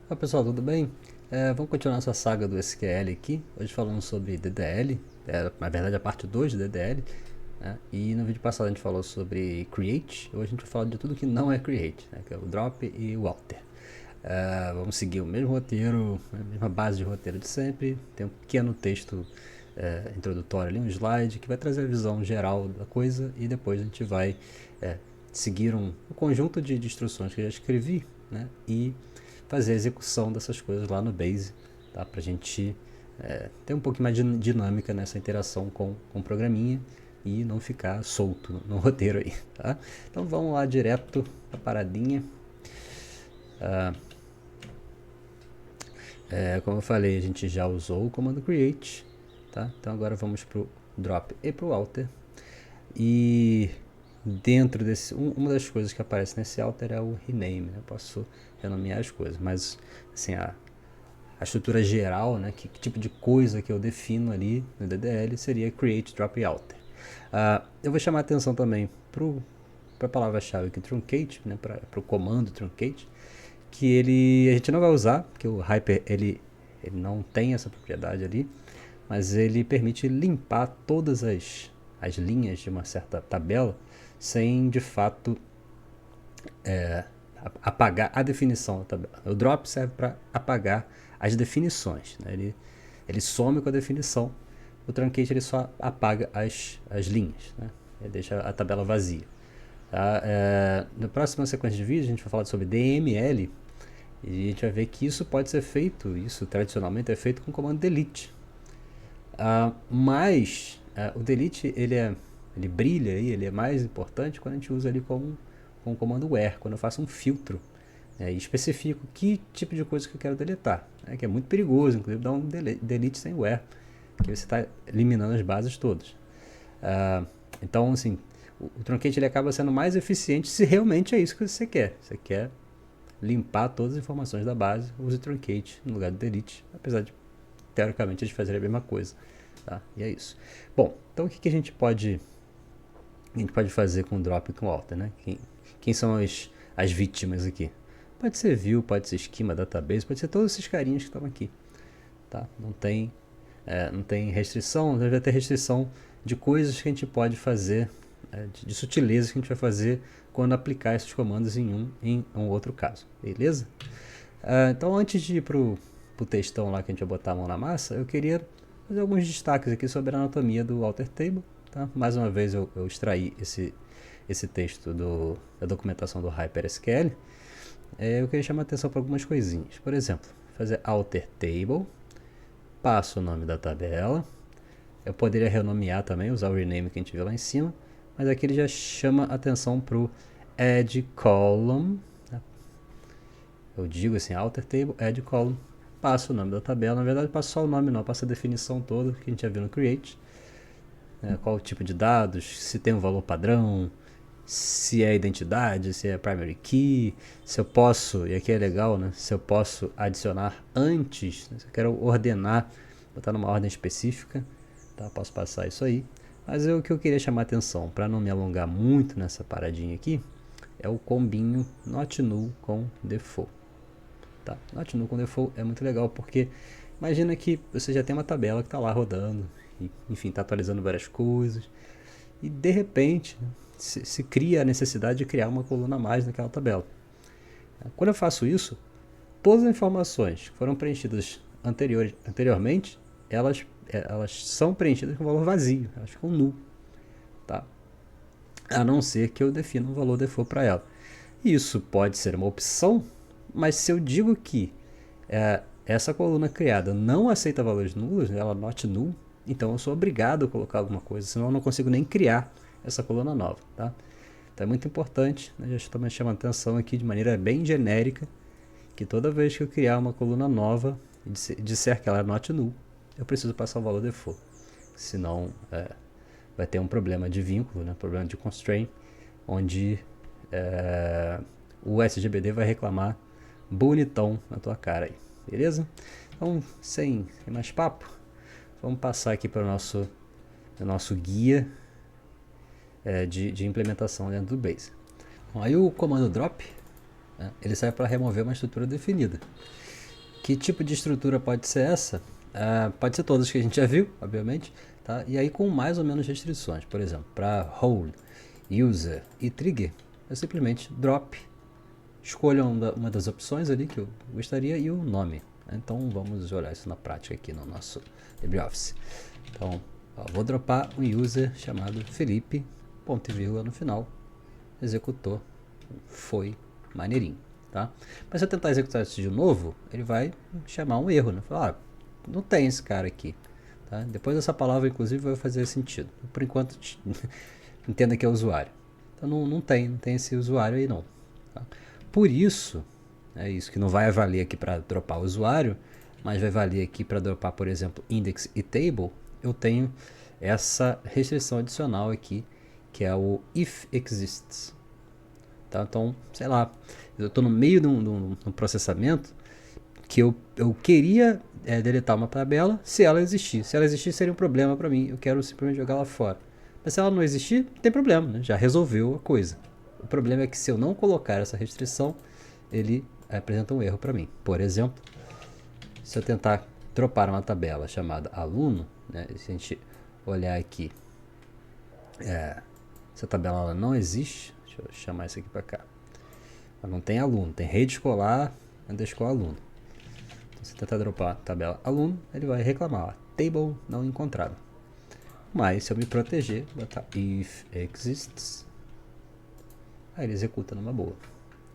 Olá pessoal, tudo bem? Vamos continuar nossa saga do SQL aqui. Hoje falando sobre DDL, na verdade a parte 2 de DDL. Né? E no vídeo passado a gente falou sobre Create. Hoje a gente vai falar de tudo que não é Create, né? Que é o Drop e o Alter. Vamos seguir o mesmo roteiro, a mesma base de roteiro de sempre. Tem um pequeno texto introdutório ali, um slide, que vai trazer a visão geral da coisa. E depois a gente vai seguir um conjunto de instruções que eu já escrevi, né? E fazer a execução dessas coisas lá no Base, tá? Pra gente ter um pouquinho mais de dinâmica nessa interação com o programinha e não ficar solto no roteiro aí, tá? Então vamos lá direto pra paradinha. Como eu falei, a gente já usou o comando create, tá? Então agora vamos pro drop e pro alter. E dentro desse, uma das coisas que aparece nesse alter é o rename, né? Eu posso renomear as coisas, mas assim, a estrutura geral, né, que tipo de coisa que eu defino ali no DDL seria create, drop e alter. Eu vou chamar a atenção também para a palavra-chave aqui, truncate, né, para o comando truncate, que a gente não vai usar, porque o Hyper ele não tem essa propriedade ali, mas ele permite limpar todas as linhas de uma certa tabela sem de fato apagar a definição da tabela. O drop serve para apagar as definições, né? Ele some com a definição. O truncate ele só apaga as linhas, né? Ele deixa a tabela vazia. Tá? Na próxima sequência de vídeos a gente vai falar sobre DML e a gente vai ver que isso pode ser feito, isso tradicionalmente é feito com o comando delete. Mas o delete ele brilha aí, ele é mais importante quando a gente usa ele com o comando where, quando eu faço um filtro e especifico que tipo de coisa que eu quero deletar, né, que é muito perigoso, inclusive dar um delete sem where, que você está eliminando as bases todas. Então, assim, o truncate ele acaba sendo mais eficiente se realmente é isso que você quer. Você quer limpar todas as informações da base, use truncate no lugar do delete, apesar de, teoricamente, eles fazerem a mesma coisa. Tá? E é isso. Bom, então o que a gente pode fazer com o drop e com o alter, né? Quem são as vítimas aqui? Pode ser view, pode ser schema, database, pode ser todos esses carinhas que estão aqui. Tá? Não tem restrição, vai ter restrição de coisas que a gente pode fazer, de sutilezas que a gente vai fazer quando aplicar esses comandos em um outro caso. Beleza? Então antes de ir pro textão lá que a gente vai botar a mão na massa, eu queria fazer alguns destaques aqui sobre a anatomia do alter table. Tá? Mais uma vez eu extraí esse texto da documentação do HyperSQL. Eu queria chamar a atenção para algumas coisinhas. Por exemplo, fazer alter table, passo o nome da tabela. Eu poderia renomear também, usar o rename que a gente viu lá em cima, mas aqui ele já chama a atenção para o add column. Eu digo assim, alter table, add column, passo o nome da tabela. Na verdade, passo só o nome, não, passo a definição toda que a gente já viu no create. Qual o tipo de dados, se tem um valor padrão, se é identidade, se é primary key, se eu posso, e aqui é legal, né? Se eu posso adicionar antes, né? Se eu quero ordenar, botar numa ordem específica, tá? Posso passar isso aí. Mas o que eu queria chamar a atenção, para não me alongar muito nessa paradinha aqui, é o combinho not null com default. Tá? Not null com default é muito legal porque imagina que você já tem uma tabela que está lá rodando, e, enfim, está atualizando várias coisas, e de repente se cria a necessidade de criar uma coluna a mais naquela tabela. Quando eu faço isso, todas as informações que foram preenchidas anteriormente, elas são preenchidas com valor vazio, elas ficam null. Tá? A não ser que eu defina um valor default para ela. Isso pode ser uma opção, mas se eu digo que essa coluna criada não aceita valores nulos, ela not null, então eu sou obrigado a colocar alguma coisa, senão eu não consigo nem criar essa coluna nova. Tá? Então é muito importante, né? Já estou chamando a atenção aqui de maneira bem genérica, que toda vez que eu criar uma coluna nova e disser que ela é not null, eu preciso passar o valor default. Senão vai ter um problema de vínculo, né? Problema de constraint, onde o SGBD vai reclamar bonitão na tua cara aí, beleza? Então, sem mais papo, vamos passar aqui para o nosso guia de implementação dentro do Base. Bom, aí o comando drop, né, ele serve para remover uma estrutura definida. Que tipo de estrutura pode ser essa? Pode ser todas que a gente já viu, obviamente, tá? E aí com mais ou menos restrições. Por exemplo, para role, user e trigger, eu simplesmente drop, escolha uma das opções ali que eu gostaria e o nome. Então vamos olhar isso na prática aqui no nosso LibreOffice. Então, vou dropar um user chamado Felipe, ponto e vírgula no final, executou, foi maneirinho, tá? Mas se eu tentar executar isso de novo, ele vai chamar um erro, né? Falar, não tem esse cara aqui, tá? Depois essa palavra, inclusive, vai fazer sentido. Por enquanto, entenda que é usuário. Então não tem esse usuário aí não. Tá? Por isso, é isso que não vai valer aqui para dropar o usuário, mas vai valer aqui para dropar, por exemplo, index e table. Eu tenho essa restrição adicional aqui, que é o if exists. Tá? Então, sei lá, eu estou no meio de um processamento que eu queria deletar uma tabela se ela existir. Se ela existir, seria um problema para mim. Eu quero simplesmente jogar ela fora. Mas se ela não existir, não tem problema, né? Já resolveu a coisa. O problema é que se eu não colocar essa restrição, ele apresenta um erro para mim. Por exemplo, se eu tentar dropar uma tabela chamada aluno, né? Se a gente olhar aqui, essa tabela ela não existe. Deixa eu chamar isso aqui para cá. Ela não tem aluno, tem rede escolar, underscore aluno. Então, se eu tentar dropar a tabela aluno, ele vai reclamar, ó, table não encontrado. Mas se eu me proteger, botar if exists, aí ele executa numa boa.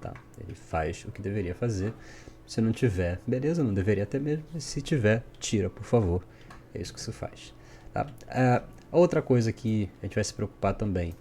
Tá? Ele faz o que deveria fazer. Se não tiver, beleza, não deveria ter mesmo. Mas se tiver, tira, por favor. É isso que se faz. Tá? Outra coisa que a gente vai se preocupar também,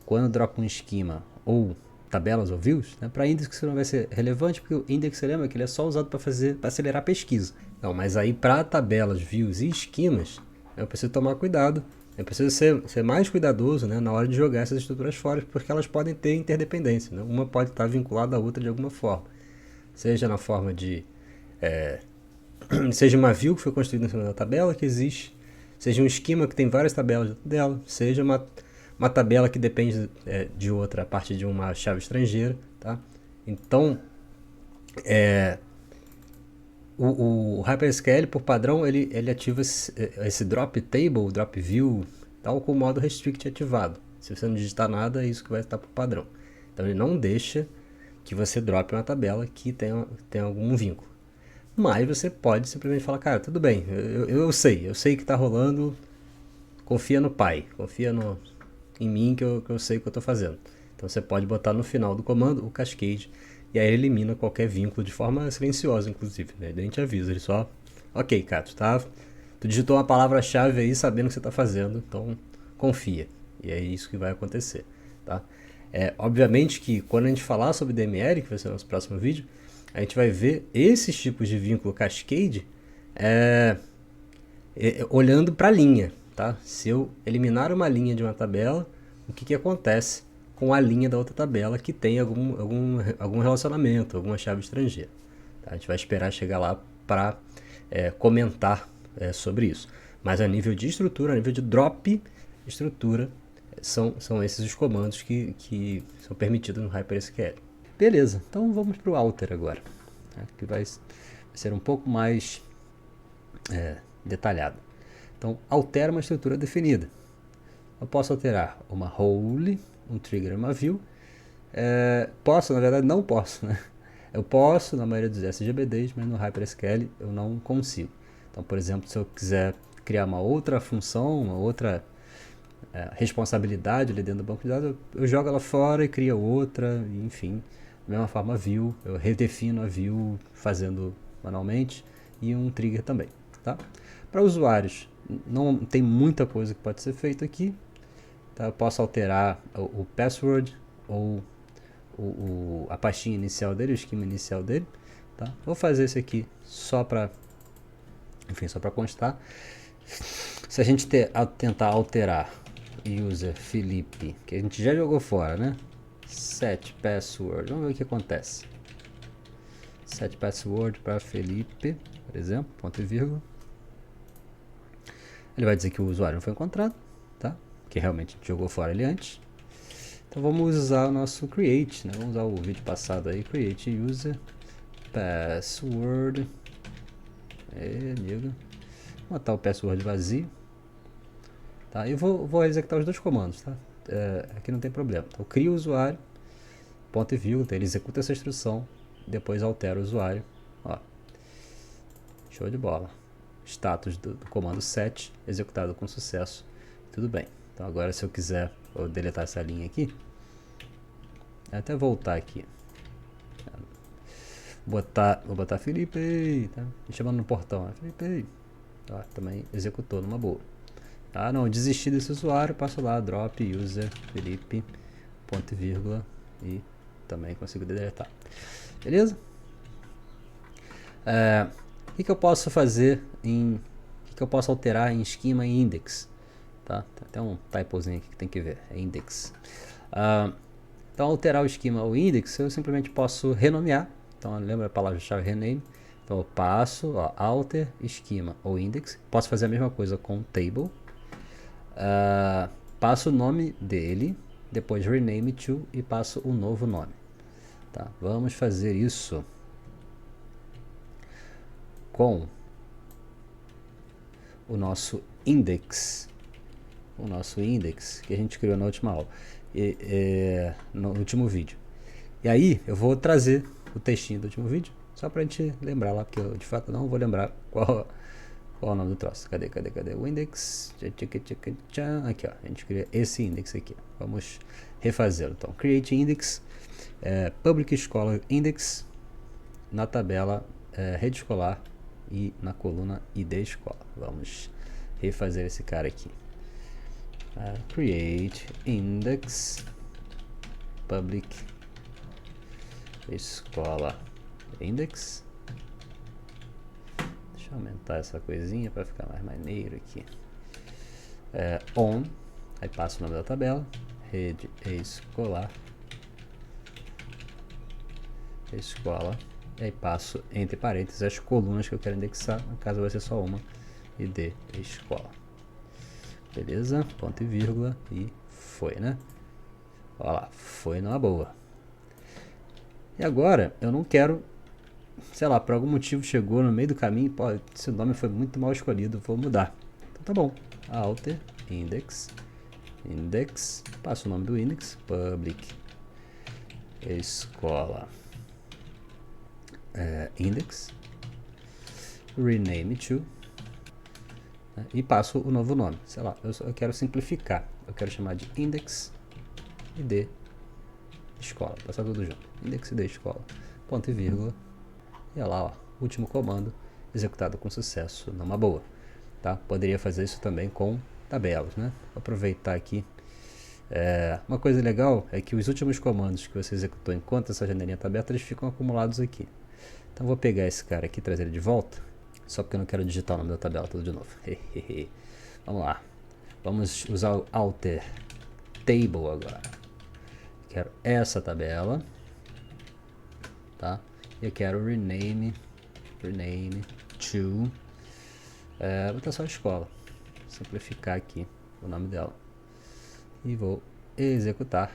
quando dropa um esquema ou tabelas ou views, né, para index isso não vai ser relevante, porque o index, você lembra que ele é só usado para acelerar a pesquisa. Não, mas aí para tabelas, views e esquemas, eu preciso tomar cuidado. Eu preciso ser mais cuidadoso, né, na hora de jogar essas estruturas fora, porque elas podem ter interdependência. Né? Uma pode estar vinculada à outra de alguma forma. Seja na forma de... seja uma view que foi construída em cima da tabela que existe, seja um esquema que tem várias tabelas dentro dela, seja uma tabela que depende de outra a partir de uma chave estrangeira. Tá? Então, o HyperSQL, por padrão, ele ativa esse drop table, drop view, tal, com o modo restrict ativado. Se você não digitar nada, é isso que vai estar por padrão. Então, ele não deixa que você drope uma tabela que tem algum vínculo. Mas você pode simplesmente falar, cara, tudo bem, eu sei que está rolando, confia no pai, confia em mim que eu sei o que eu estou fazendo. Então, você pode botar no final do comando o cascade, e aí ele elimina qualquer vínculo de forma silenciosa, inclusive, né? Ele nem te avisa, ele só... Ok, cara, tu digitou uma palavra-chave aí sabendo o que você está fazendo, então confia. E é isso que vai acontecer, tá? Obviamente que quando a gente falar sobre DML, que vai ser o nosso próximo vídeo, a gente vai ver esses tipos de vínculo cascade olhando para a linha, tá? Se eu eliminar uma linha de uma tabela, o que acontece com a linha da outra tabela que tem algum relacionamento, alguma chave estrangeira. Tá? A gente vai esperar chegar lá para comentar sobre isso. Mas a nível de estrutura, a nível de drop estrutura, são esses os comandos que são permitidos no HyperSQL. Beleza, então vamos para o alter agora, tá? Que vai ser um pouco mais detalhado. Então, altera uma estrutura definida. Eu posso alterar uma role, um trigger e uma view. Posso, na verdade não posso, né? Eu posso na maioria dos SGBDs, mas no HyperSQL eu não consigo. Então, por exemplo, se eu quiser criar uma outra função, uma outra responsabilidade ali dentro do banco de dados, eu jogo ela fora e crio outra, enfim. Da mesma forma, view, eu redefino a view fazendo manualmente e um trigger também. Tá? Para usuários, não tem muita coisa que pode ser feita aqui. Tá? Eu posso alterar o password ou a pastinha inicial dele, o esquema inicial dele. Tá? Vou fazer isso aqui só para constar. Se a gente tentar alterar user Felipe, que a gente já jogou fora, né? Set password, vamos ver o que acontece. Set password para Felipe, por exemplo, ponto e vírgula. Ele vai dizer que o usuário não foi encontrado, tá? Que realmente a gente jogou fora ele antes. Então vamos usar o nosso create, né? Vamos usar o vídeo passado aí, create user password Amigo. Vou botar o password vazio. Tá? E vou executar os dois comandos, tá? Aqui não tem problema. Então, cria o usuário, ponto e vírgula, então ele executa essa instrução, depois altera o usuário. Ó, show de bola. Status do comando set, executado com sucesso. Tudo bem. Então agora se eu quiser, vou deletar essa linha aqui. Até voltar aqui. Vou botar Felipe, tá? Me chamando no portão, né? Felipe. Ó, também executou numa boa. Ah, não, desisti desse usuário, passo lá, drop user Felipe, ponto e vírgula, e também consigo deletar. Beleza? O que eu posso fazer o que eu posso alterar em esquema e index? Tá? Tem até um typozinho aqui que tem que ver, é index. Então, alterar o esquema ou index, eu simplesmente posso renomear. Então, lembra a palavra-chave rename? Então, eu passo, ó, alter, esquema ou index. Posso fazer a mesma coisa com table. Passo o nome dele, depois rename to e passo o novo nome. Tá? Vamos fazer isso com o nosso index. O nosso index que a gente criou na última aula, no último vídeo. E aí eu vou trazer o textinho do último vídeo, só pra gente lembrar lá, porque eu de fato não vou lembrar qual é o nome do troço. Cadê o index? Aqui, ó, a gente cria esse index aqui. Vamos refazê-lo. Então, create index, public scholar index, na tabela rede escolar e na coluna ID escola. Vamos refazer esse cara aqui. Create index public escola index. Deixa eu aumentar essa coisinha para ficar mais maneiro aqui. On, aí passo o nome da tabela, rede escolar, escola, e aí passo entre parênteses as colunas que eu quero indexar, no caso vai ser só uma, ID escola. Beleza, ponto e vírgula, e foi, né? Olha lá, foi numa boa. E agora, eu não quero, sei lá, por algum motivo chegou no meio do caminho, pô, esse nome foi muito mal escolhido, vou mudar. Então tá bom, alter, index, passo o nome do index, public, escola, index, rename to, e passo o novo nome. Sei lá, eu quero simplificar. Eu quero chamar de index id escola. Passar tudo junto. Index id escola. Ponto e vírgula. E olha lá, ó, último comando executado com sucesso numa boa. Tá? Poderia fazer isso também com tabelas, né? Vou aproveitar aqui. Uma coisa legal é que os últimos comandos que você executou enquanto essa janelinha está aberta, eles ficam acumulados aqui. Então vou pegar esse cara aqui e trazer ele de volta. Só porque eu não quero digitar o nome da tabela tudo de novo. Vamos lá. Vamos usar o alter table agora. Quero essa tabela. Tá? E eu quero rename to. Vou botar só a escola. Simplificar aqui o nome dela. E vou executar.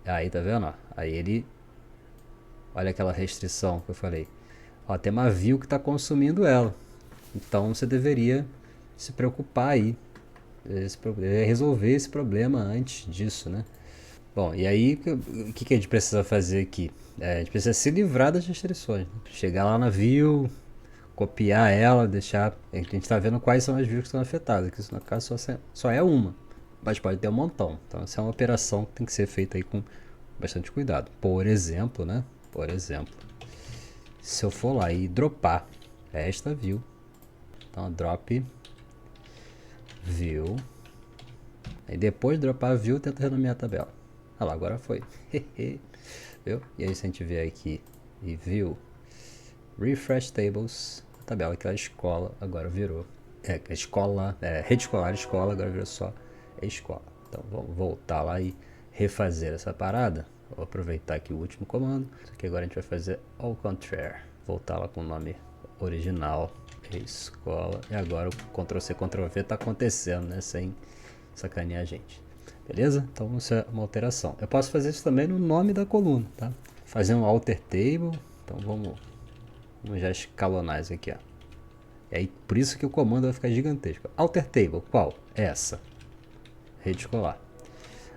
Aí tá vendo? Ó? Aí ele. Olha aquela restrição que eu falei. Ó, tem uma view que está consumindo ela. Então você deveria se preocupar aí, resolver esse problema antes disso, né? Bom, e aí o que a gente precisa fazer aqui? A gente precisa se livrar das restrições. Né? Chegar lá na view, copiar ela, deixar. A gente está vendo quais são as views que estão afetadas, que isso no caso só é uma, mas pode ter um montão. Então essa é uma operação que tem que ser feita aí com bastante cuidado. Por exemplo, né? Se eu for lá e dropar esta view, então drop view, e depois de dropar a view, tenta renomear a tabela. Olha lá, agora foi. Viu? E aí se a gente vier aqui e view, refresh tables, a tabela que é a escola agora virou, escola, rede escolar, escola, agora virou só escola. Então vamos voltar lá e refazer essa parada. Vou aproveitar aqui o último comando, só que agora a gente vai fazer ao contrário, voltar lá com o nome original, escola, e agora o Ctrl+C, Ctrl+V tá acontecendo, né, sem sacanear a gente, beleza? Então isso é uma alteração. Eu posso fazer isso também no nome da coluna, tá? Fazer um alter table, então vamos já escalonar isso aqui, ó. E aí, por isso que o comando vai ficar gigantesco. Alter table, qual? Essa. Rede escolar.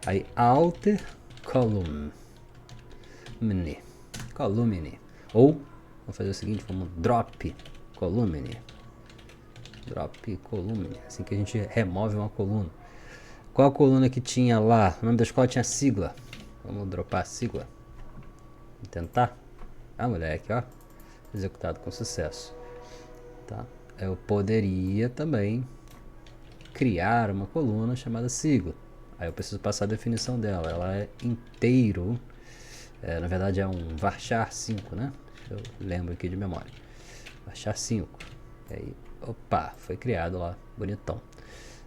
Aí, alter column. Column. Ou, vamos fazer o seguinte, vamos drop column. Drop column. Assim que a gente remove uma coluna. Qual a coluna que tinha lá? O nome da escola tinha sigla. Vamos dropar a sigla. Vamos tentar. Ah, moleque, ó. Executado com sucesso. Tá? Eu poderia também criar uma coluna chamada sigla. Aí eu preciso passar a definição dela. Ela é inteiro. Na verdade é um varchar 5, né? Eu lembro aqui de memória. Varchar 5. E aí, opa, foi criado lá, bonitão.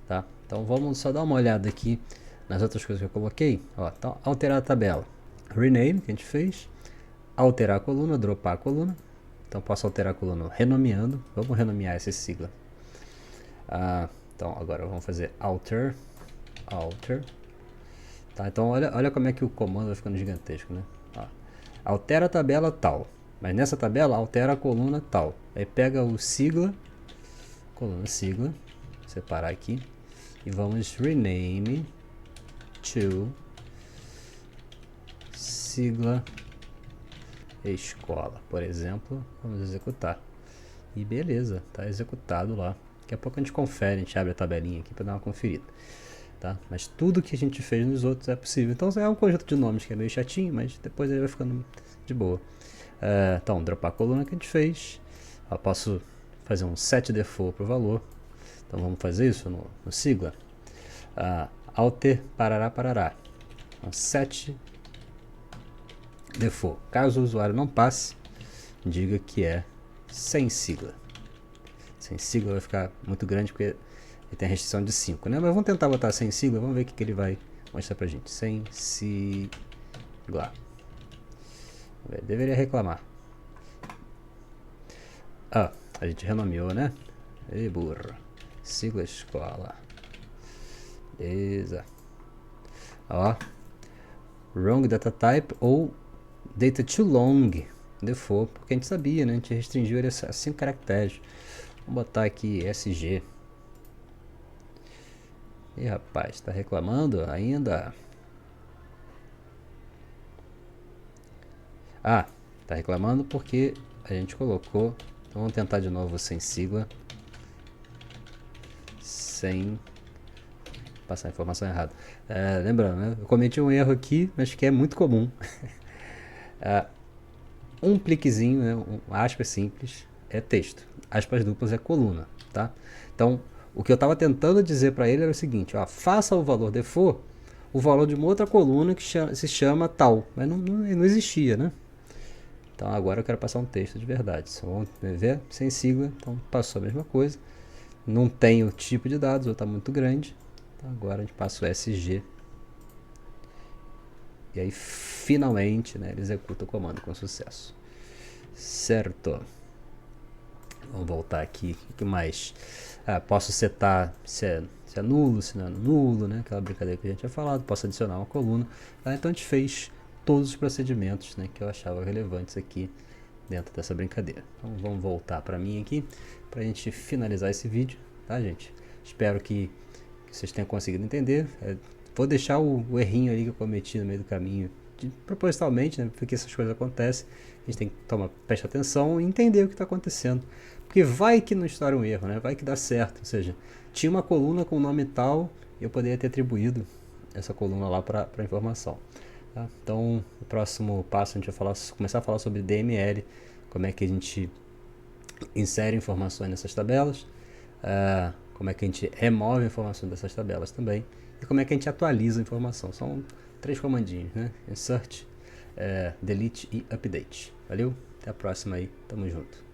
Tá? Então vamos só dar uma olhada aqui nas outras coisas que eu coloquei. Ó, então, alterar a tabela. Rename, que a gente fez. Alterar a coluna, dropar a coluna. Então posso alterar a coluna renomeando. Vamos renomear essa sigla. Então agora vamos fazer alter. Tá, então olha como é que o comando vai ficando gigantesco, né? Ó, altera a tabela tal. Mas nessa tabela altera a coluna tal. Aí pega o sigla, coluna sigla, separar aqui. E vamos rename to sigla escola, por exemplo. Vamos executar. E beleza, tá executado lá. Daqui a pouco a gente confere, a gente abre a tabelinha aqui para dar uma conferida. Tá? Mas tudo que a gente fez nos outros é possível. Então é um conjunto de nomes que é meio chatinho, mas depois ele vai ficando de boa. Então, dropar a coluna que a gente fez. Eu posso fazer um set default para o valor. Então vamos fazer isso no sigla. Alter parará. Então, set default. Caso o usuário não passe, diga que é sem sigla. Sem sigla vai ficar muito grande porque ele tem a restrição de 5, né? Mas vamos tentar botar sem sigla, vamos ver o que ele vai mostrar pra gente. Sem sigla. Deveria reclamar. A gente renomeou, né? Ei, burro. Sigla escola. Beleza. Ó. Wrong data type ou data too long default, porque a gente sabia, né? A gente restringiu ele a 5 caracteres. Vamos botar aqui SG. Ih, rapaz, tá reclamando ainda? Tá reclamando porque a gente colocou. Então vamos tentar de novo sem sigla. Sem passar a informação errada. Lembrando, né? Eu cometi um erro aqui, mas que é muito comum. Um pliquezinho, né? Um aspas simples é texto. Aspas duplas é coluna, tá? Então, o que eu estava tentando dizer para ele era o seguinte, ó, faça o valor default o valor de uma outra coluna que se chama tal, mas não existia, né? Então agora eu quero passar um texto de verdade. Vamos ver, sem sigla, então passou a mesma coisa. Não tem o tipo de dados, ou está muito grande. Então agora a gente passa o SG. E aí finalmente, né, ele executa o comando com sucesso. Certo. Vamos voltar aqui. O que mais? Posso setar se é nulo, se não é nulo, né? Aquela brincadeira que a gente tinha falado. Posso adicionar uma coluna. Então a gente fez todos os procedimentos, né, que eu achava relevantes aqui dentro dessa brincadeira. Então vamos voltar para mim aqui para a gente finalizar esse vídeo, tá, gente? Espero que vocês tenham conseguido entender. Vou deixar o errinho ali que eu cometi no meio do caminho, propositalmente, né, porque essas coisas acontecem. A gente tem que prestar atenção e entender o que está acontecendo. Porque vai que não estoura um erro, né? Vai que dá certo. Ou seja, tinha uma coluna com o nome tal e eu poderia ter atribuído essa coluna lá para a informação. Tá? Então, o próximo passo a gente vai começar a falar sobre DML, como é que a gente insere informações nessas tabelas, como é que a gente remove informações dessas tabelas também, e como é que a gente atualiza a informação. São 3 comandinhos, né? Insert, delete e update. Valeu? Até a próxima aí. Tamo junto.